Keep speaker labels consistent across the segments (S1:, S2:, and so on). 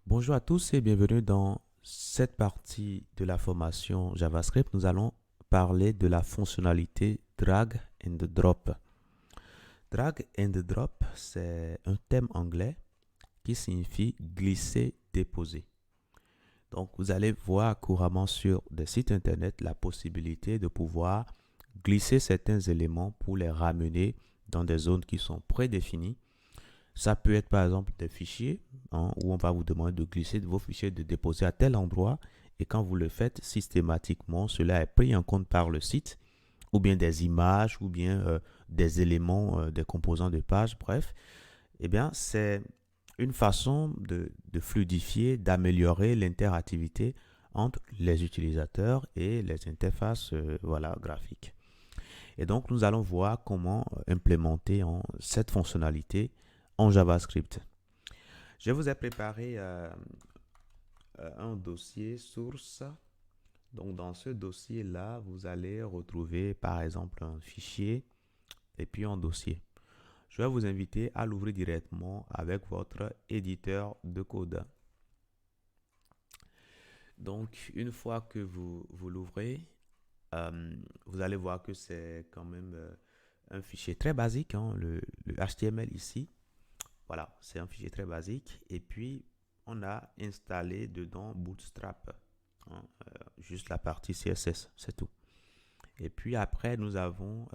S1: Bonjour à tous et bienvenue dans cette partie de la formation JavaScript. Nous allons parler de la fonctionnalité drag and drop. Drag and drop, c'est un thème anglais qui signifie glisser, déposer. Donc, vous allez voir couramment sur des sites internet la possibilité de pouvoir glisser certains éléments pour les ramener dans des zones qui sont prédéfinies. Ça peut être par exemple des fichiers où on va vous demander de glisser vos fichiers, de déposer à tel endroit. Et quand vous le faites systématiquement, cela est pris en compte par le site, ou bien des images, ou bien des éléments, des composants de page, bref. Eh bien, c'est une façon de fluidifier, d'améliorer l'interactivité entre les utilisateurs et les interfaces graphiques. Et donc, nous allons voir comment implémenter cette fonctionnalité en JavaScript. Je vous ai préparé un dossier source. Donc, dans ce dossier-là, vous allez retrouver, par exemple, un fichier et puis un dossier. Je vais vous inviter à l'ouvrir directement avec votre éditeur de code. Donc, une fois que vous l'ouvrez, vous allez voir que c'est quand même un fichier très basique, le HTML ici. Voilà, c'est un fichier très basique. Et puis, on a installé dedans Bootstrap. Juste la partie CSS, c'est tout. Et puis après, nous avons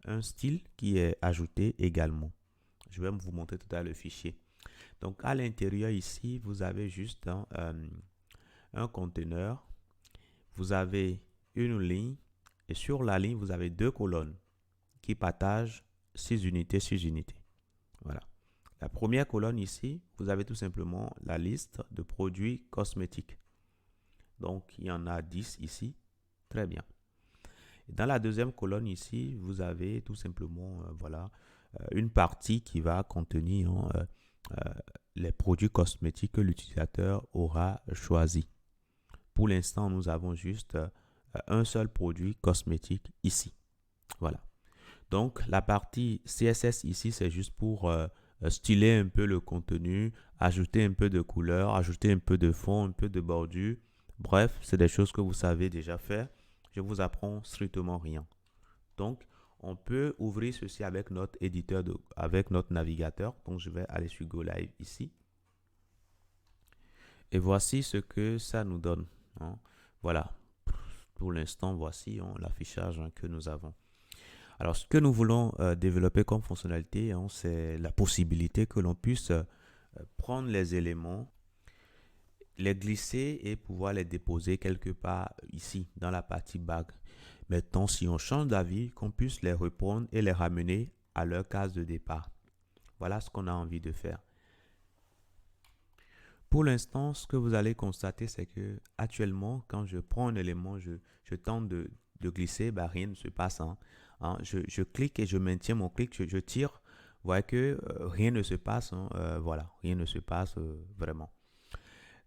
S1: un style qui est ajouté également. Je vais vous montrer tout à l'heure le fichier. Donc, à l'intérieur ici, vous avez juste un conteneur. Vous avez une ligne. Et sur la ligne, vous avez deux colonnes qui partagent 6 unités, 6 unités. Voilà. La première colonne ici, vous avez tout simplement la liste de produits cosmétiques. Donc, il y en a 10 ici. Très bien. Et dans la deuxième colonne ici, vous avez tout simplement une partie qui va contenir les produits cosmétiques que l'utilisateur aura choisi. Pour l'instant, nous avons juste un seul produit cosmétique ici. Voilà. Donc, la partie CSS ici, c'est juste pour styler un peu le contenu, ajouter un peu de couleur, ajouter un peu de fond, un peu de bordure. Bref, c'est des choses que vous savez déjà faire. Je vous apprends strictement rien. Donc, on peut ouvrir ceci avec notre éditeur, avec notre navigateur. Donc, je vais aller sur Go Live ici. Et voici ce que ça nous donne. Voilà. Pour l'instant, voici l'affichage que nous avons. Alors, ce que nous voulons développer comme fonctionnalité, c'est la possibilité que l'on puisse prendre les éléments, les glisser et pouvoir les déposer quelque part ici, dans la partie bag. Maintenant, si on change d'avis, qu'on puisse les reprendre et les ramener à leur case de départ. Voilà ce qu'on a envie de faire. Pour l'instant, ce que vous allez constater, c'est que actuellement, quand je prends un élément, je tente de glisser, rien ne se passe. Je clique et je maintiens mon clic, je tire. Vous voyez que rien ne se passe. Voilà, rien ne se passe vraiment.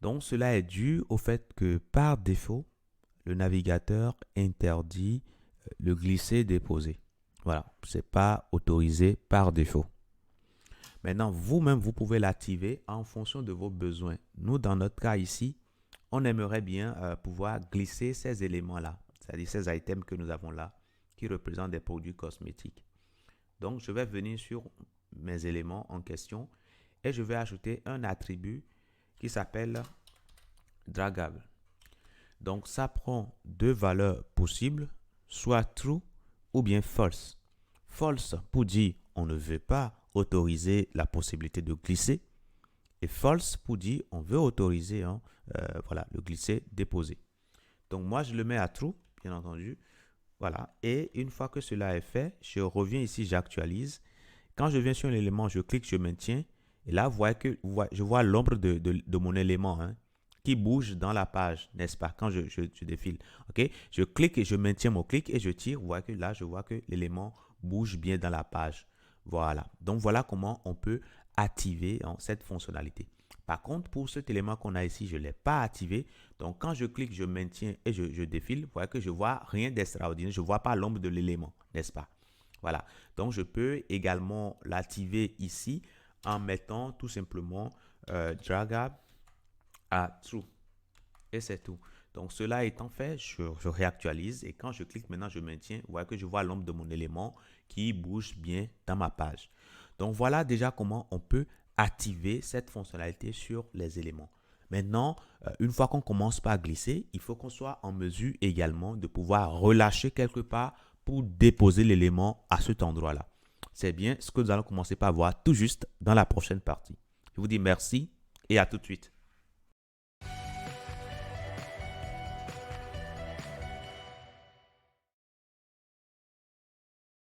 S1: Donc, cela est dû au fait que par défaut, le navigateur interdit le glisser-déposer. Voilà, ce n'est pas autorisé par défaut. Maintenant, vous-même, vous pouvez l'activer en fonction de vos besoins. Nous, dans notre cas ici, on aimerait bien pouvoir glisser ces éléments-là, c'est-à-dire ces items que nous avons là, qui représentent des produits cosmétiques. Donc, je vais venir sur mes éléments en question et je vais ajouter un attribut qui s'appelle draggable. Donc, ça prend deux valeurs possibles, soit true ou bien false. False pour dire on ne veut pas autoriser la possibilité de glisser et false pour dire on veut autoriser le glisser déposer. Donc moi je le mets à true bien entendu. Voilà, et une fois que cela est fait, je reviens ici, j'actualise. Quand je viens sur l'élément, je clique, je maintiens. Et là, vous voyez que je vois l'ombre de mon élément qui bouge dans la page, n'est-ce pas, quand je défile. Ok, je clique et je maintiens mon clic et je tire. Vous voyez que là, je vois que l'élément bouge bien dans la page. Voilà. Donc, voilà comment on peut activer cette fonctionnalité. Par contre, pour cet élément qu'on a ici, je ne l'ai pas activé. Donc, quand je clique, je maintiens et je défile, vous voyez que je ne vois rien d'extraordinaire. Je ne vois pas l'ombre de l'élément, n'est-ce pas? Voilà. Donc, je peux également l'activer ici en mettant tout simplement drag up à true. Et c'est tout. Donc, cela étant fait, je réactualise et quand je clique maintenant, je maintiens, vous voyez que je vois l'ombre de mon élément qui bouge bien dans ma page. Donc, voilà déjà comment on peut activer cette fonctionnalité sur les éléments. Maintenant, une fois qu'on commence par glisser, il faut qu'on soit en mesure également de pouvoir relâcher quelque part pour déposer l'élément à cet endroit-là. C'est bien ce que nous allons commencer par voir tout juste dans la prochaine partie. Je vous dis merci et à tout de suite.